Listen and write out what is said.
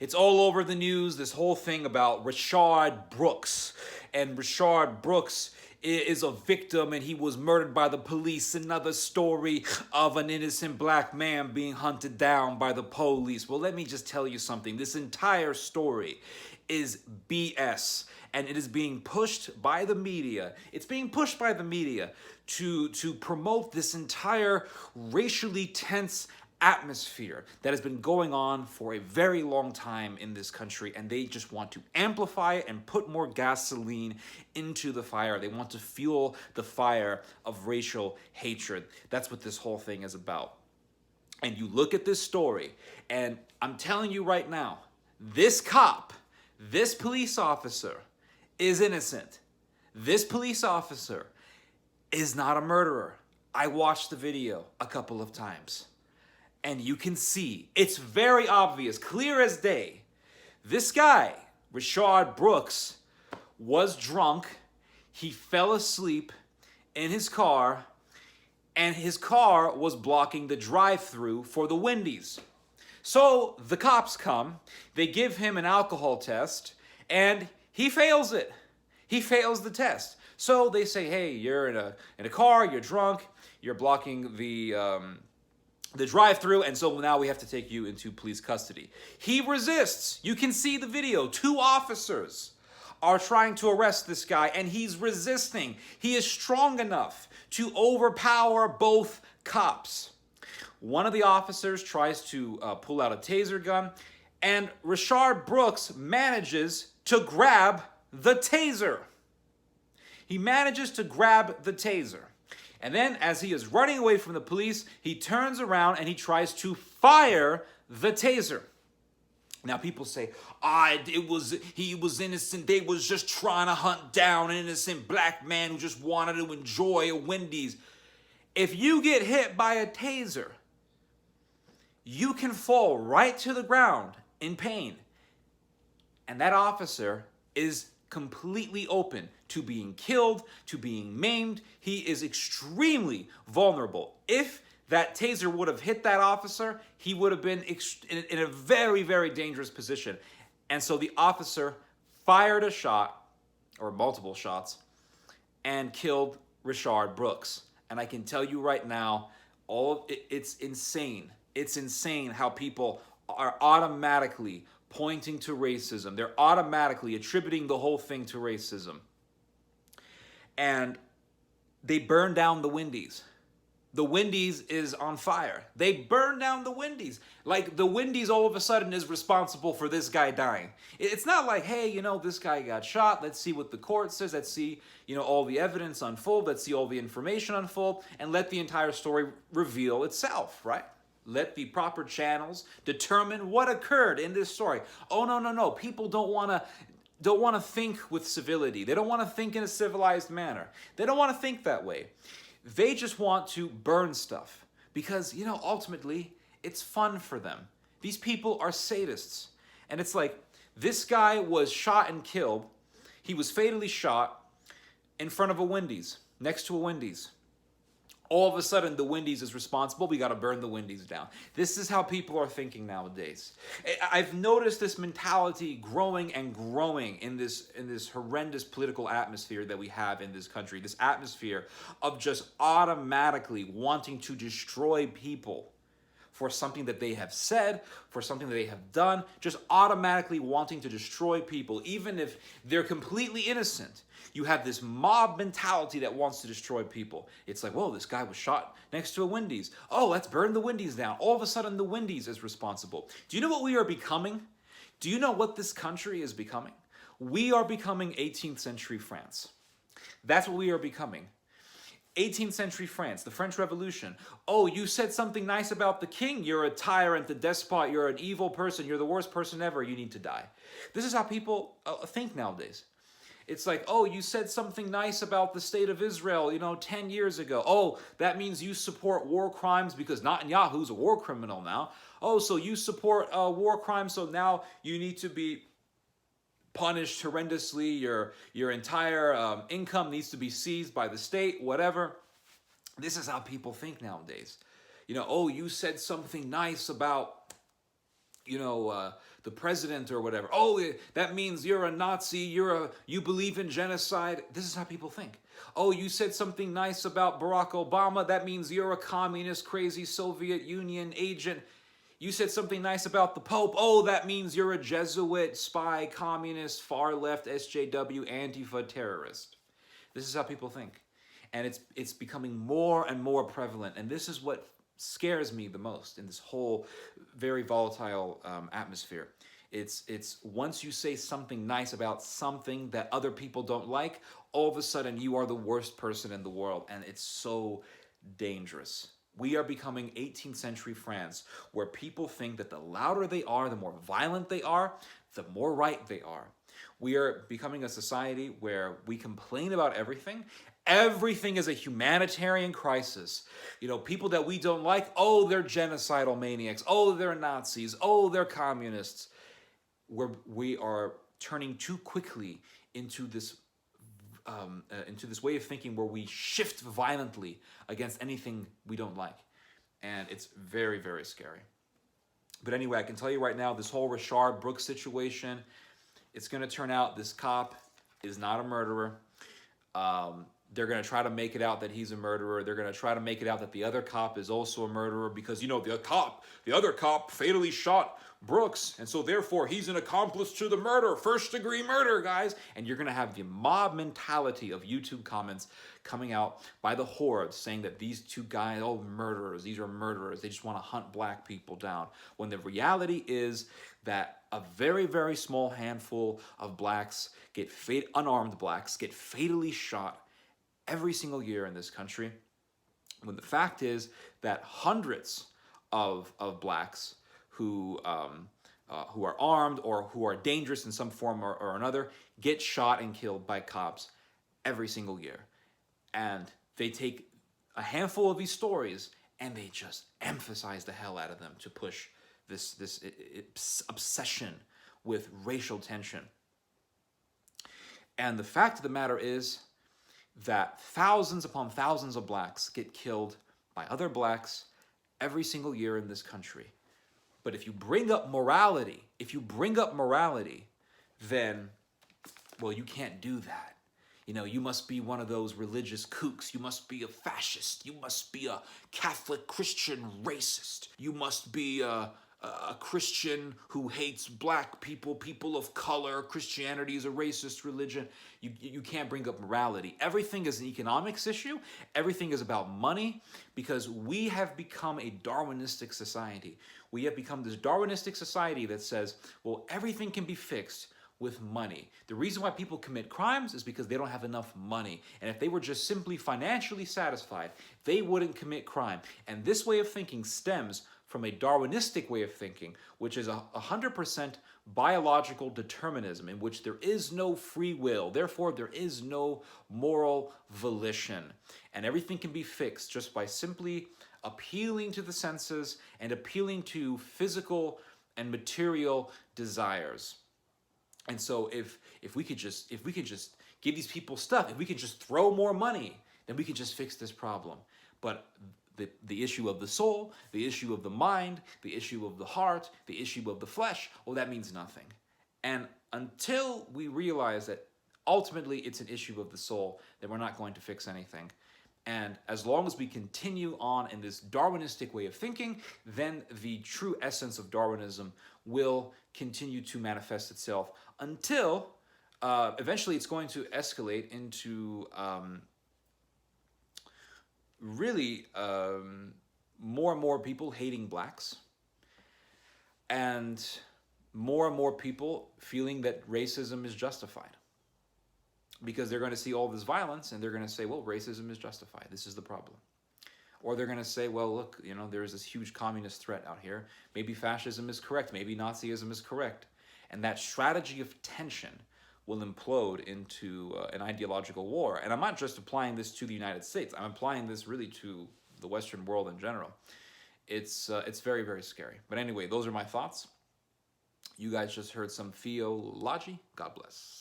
It's all over the news, this whole thing about Rayshard Brooks. And Rayshard Brooks is a victim and he was murdered by the police. Another story of an innocent black man being hunted down by the police. Well, let me just tell you something. This entire story is BS. And it is being pushed by the media. It's being pushed by the media to promote this entire racially tense atmosphere that has been going on for a very long time in this country, and they just want to amplify it and put more gasoline into the fire. They want to fuel the fire of racial hatred. That's what this whole thing is about. And you look at this story, and I'm telling you right now, this cop, this police officer is innocent. This police officer is not a murderer. I watched the video a couple of times. And you can see, it's very obvious, clear as day. This guy, Rayshard Brooks, was drunk. He fell asleep in his car, and his car was blocking the drive-through for the Wendy's. So the cops come, they give him an alcohol test, and he fails it. He fails the test. So they say, hey, you're in a car, you're drunk, you're blocking the drive-through, and so now we have to take you into police custody. He resists. You can see the video. 2 officers are trying to arrest this guy, and he's resisting. He is strong enough to overpower both cops. One of the officers tries to pull out a taser gun, and Rayshard Brooks manages to grab the taser. He manages to grab the taser. And then as he is running away from the police, he turns around and he tries to fire the taser. Now people say, he was innocent. They was just trying to hunt down an innocent black man who just wanted to enjoy a Wendy's. If you get hit by a taser, you can fall right to the ground in pain. And that officer is completely open to being killed, to being maimed. He is extremely vulnerable. If that taser would have hit that officer, he would have been in a very, very dangerous position. And so the officer fired a shot, or multiple shots, and killed Rayshard Brooks. And I can tell you right now, it's insane. It's insane how people are automatically pointing to racism. They're automatically attributing the whole thing to racism. And they burn down the Wendy's. The Wendy's is on fire. They burn down the Wendy's. Like the Wendy's all of a sudden is responsible for this guy dying. It's not like, hey, this guy got shot. Let's see what the court says. Let's see, all the evidence unfold. Let's see all the information unfold and let the entire story reveal itself, right? Let the proper channels determine what occurred in this story. Oh, no. People don't want to think with civility. They don't want to think in a civilized manner. They don't want to think that way. They just want to burn stuff because, ultimately, it's fun for them. These people are sadists. And it's like, this guy was shot and killed. He was fatally shot in front of a Wendy's, next to a Wendy's. All of a sudden, the Wendy's is responsible. We got to burn the Wendy's down. This is how people are thinking nowadays. I've noticed this mentality growing and growing in this horrendous political atmosphere that we have in this country. This atmosphere of just automatically wanting to destroy people for something that they have said, for something that they have done, just automatically wanting to destroy people, even if they're completely innocent. You have this mob mentality that wants to destroy people. It's like, whoa, this guy was shot next to a Wendy's. Oh, let's burn the Wendy's down. All of a sudden, the Wendy's is responsible. Do you know what we are becoming? Do you know what this country is becoming? We are becoming 18th century France. That's what we are becoming. 18th century France, the French Revolution. Oh, you said something nice about the king. You're a tyrant, a despot. You're an evil person. You're the worst person ever. You need to die. This is how people think nowadays. It's like, oh, you said something nice about the state of Israel, 10 years ago. Oh, that means you support war crimes because Netanyahu's a war criminal now. Oh, so you support war crimes, so now you need to be punished horrendously. Your entire income needs to be seized by the state, whatever. This is how people think nowadays. Oh, you said something nice about the president or whatever. Oh, that means you're a Nazi. You believe in genocide. This is how people think. Oh, you said something nice about Barack Obama. That means you're a communist, crazy Soviet Union agent. You said something nice about the Pope. Oh, that means you're a Jesuit, spy, communist, far left, SJW, Antifa terrorist. This is how people think. And it's becoming more and more prevalent. And this is what scares me the most in this whole very volatile atmosphere. It's once you say something nice about something that other people don't like, all of a sudden you are the worst person in the world, and it's so dangerous. We are becoming 18th century France, where people think that the louder they are, the more violent they are, the more right they are. We are becoming a society where we complain about everything. Everything is a humanitarian crisis. People that we don't like, oh, they're genocidal maniacs. Oh, they're Nazis. Oh, they're communists. We are turning too quickly into this way of thinking where we shift violently against anything we don't like. And it's very, very scary. But anyway, I can tell you right now, this whole Rayshard Brooks situation, it's going to turn out this cop is not a murderer. They're going to try to make it out that he's a murderer. They're going to try to make it out that the other cop is also a murderer because, the other cop fatally shot Brooks, and so therefore he's an accomplice to the murder, first-degree murder, guys. And you're going to have the mob mentality of YouTube comments coming out by the horde saying that these two guys, murderers, these are murderers. They just want to hunt black people down. When the reality is that a very, very small handful of blacks unarmed blacks get fatally shot every single year in this country, when the fact is that hundreds of blacks who are armed or who are dangerous in some form or another get shot and killed by cops every single year. And they take a handful of these stories and they just emphasize the hell out of them to push this obsession with racial tension. And the fact of the matter is that thousands upon thousands of blacks get killed by other blacks every single year in this country. But if you bring up morality, then, well, you can't do that. You must be one of those religious kooks. You must be a fascist. You must be a Catholic Christian racist. You must be a Christian who hates black people, people of color. Christianity is a racist religion. You can't bring up morality. Everything is an economics issue. Everything is about money, because we have become a Darwinistic society. We have become this Darwinistic society that says, well, everything can be fixed with money. The reason why people commit crimes is because they don't have enough money. And if they were just simply financially satisfied, they wouldn't commit crime. And this way of thinking stems from a Darwinistic way of thinking, which is 100% biological determinism, in which there is no free will. Therefore, there is no moral volition. And everything can be fixed just by simply appealing to the senses and appealing to physical and material desires. And so if we could just give these people stuff, if we could just throw more money, then we could just fix this problem. But the issue of the soul, the issue of the mind, the issue of the heart, the issue of the flesh, well, that means nothing. And until we realize that ultimately it's an issue of the soul, then we're not going to fix anything. And as long as we continue on in this Darwinistic way of thinking, then the true essence of Darwinism will continue to manifest itself until eventually it's going to escalate into really more and more people hating blacks, and more people feeling that racism is justified. Because they're going to see all this violence and they're going to say, well, racism is justified. This is the problem. Or they're going to say, well, look, there's this huge communist threat out here. Maybe fascism is correct. Maybe Nazism is correct. And that strategy of tension will implode into an ideological war. And I'm not just applying this to the United States. I'm applying this really to the Western world in general. It's very, very scary. But anyway, those are my thoughts. You guys just heard some theology. God bless.